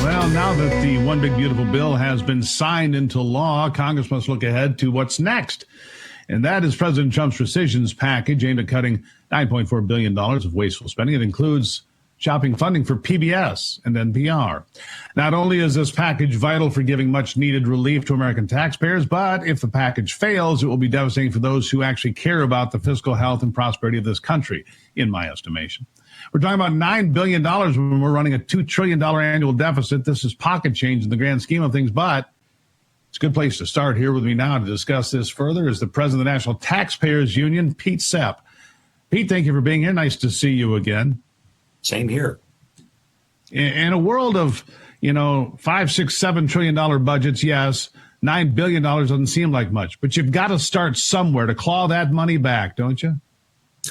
Well, now that the One Big Beautiful Bill has been signed into law, Congress must look ahead to what's next. And that is President Trump's rescissions package aimed at cutting $9.4 billion of wasteful spending. It includes chopping funding for PBS and NPR. Not only is this package vital for giving much needed relief to American taxpayers, but if the package fails, it will be devastating for those who actually care about the fiscal health and prosperity of this country, in my estimation. We're talking about $9 billion when we're running a $2 trillion annual deficit. This is pocket change in the grand scheme of things, but it's a good place to start. Here with me now to discuss this further is the president of the National Taxpayers Union, Pete Sepp. Pete, thank you for being here. Nice to see you again. Same here. In a world of, $5, $6, $7 trillion budgets, yes, $9 billion doesn't seem like much, but you've got to start somewhere to claw that money back, don't you?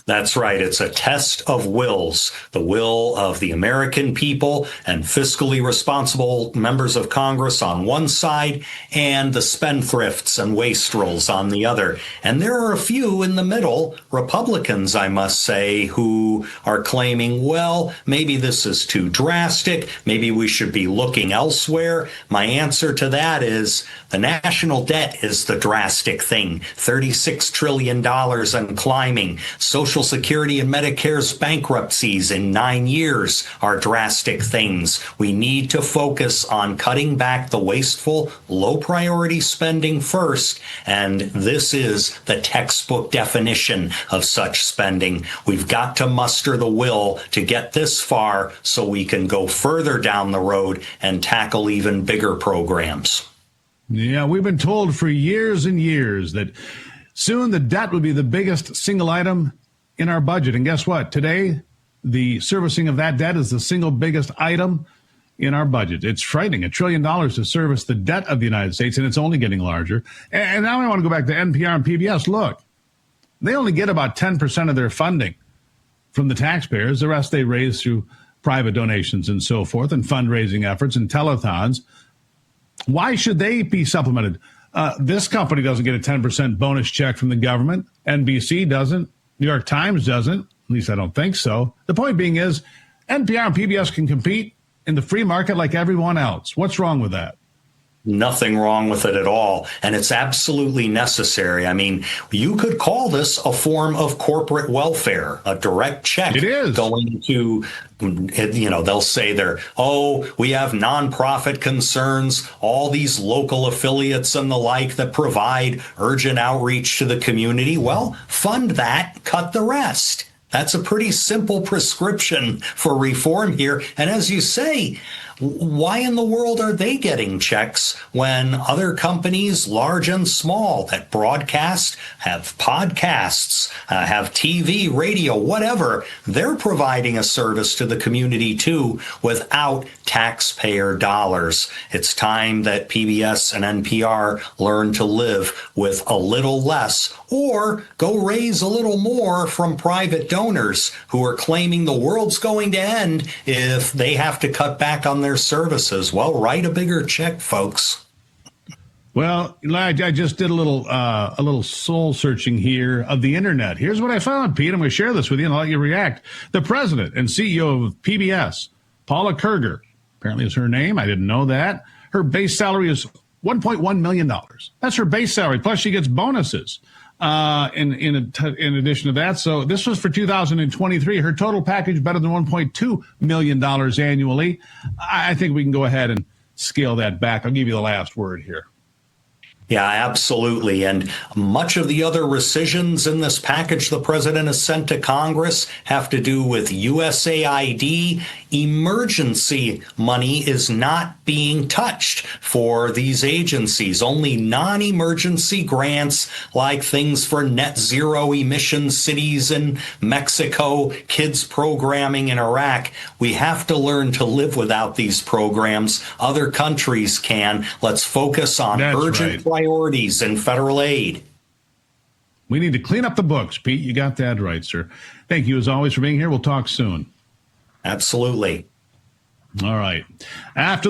That's right. It's a test of wills, the will of the American people and fiscally responsible members of Congress on one side and the spendthrifts and wastrels on the other. And there are a few in the middle, Republicans, I must say, who are claiming, well, maybe this is too drastic. Maybe we should be looking elsewhere. My answer to that is the national debt is the drastic thing. $36 trillion and climbing. Social Security and Medicare's bankruptcies in 9 years are drastic things. We need to focus on cutting back the wasteful, low-priority spending first, and this is the textbook definition of such spending. We've got to muster the will to get this far so we can go further down the road and tackle even bigger programs. Yeah, we've been told for years and years that soon the debt would be the biggest single item in our budget. And guess what? Today, the servicing of that debt is the single biggest item in our budget. It's frightening. $1 trillion to service the debt of the United States, and it's only getting larger. And now I want to go back to NPR and PBS. Look, they only get about 10% of their funding from the taxpayers. The rest they raise through private donations and so forth, and fundraising efforts and telethons. Why should they be supplemented? This company doesn't get a 10% bonus check from the government. NBC doesn't. New York Times doesn't. At least I don't think so. The point being is NPR and PBS can compete in the free market like everyone else. What's wrong with that? Nothing wrong with it at all. And it's absolutely necessary. I mean, you could call this a form of corporate welfare, a direct check. It is. Going to, they'll say we have nonprofit concerns, all these local affiliates and the like that provide urgent outreach to the community. Well, fund that, cut the rest. That's a pretty simple prescription for reform here. And as you say, why in the world are they getting checks when other companies, large and small, that broadcast, have podcasts, have TV, radio, whatever, they're providing a service to the community too without taxpayer dollars. It's time that PBS and NPR learn to live with a little less or go raise a little more from private donors who are claiming the world's going to end if they have to cut back on their services. Well, write a bigger check, folks. Well, I just did a little soul searching here of the internet. Here's what I found, Pete. I'm going to share this with you and I'll let you react. The president and CEO of PBS, Paula Kerger, apparently is her name. I didn't know that. Her base salary is $1.1 million. That's her base salary. Plus she gets bonuses in addition to that. So this was for 2023. Her total package better than $1.2 million annually. I think we can go ahead and scale that back. I'll give you the last word here. Yeah, absolutely. And much of the other rescissions in this package the president has sent to Congress have to do with USAID. Emergency money is not being touched for these agencies. Only non-emergency grants like things for net zero emission cities in Mexico, kids programming in Iraq. We have to learn to live without these programs. Other countries can. Let's focus on urgent priorities in federal aid. We need to clean up the books, Pete. You got that right, sir. Thank you, as always, for being here. We'll talk soon. Absolutely. All right. After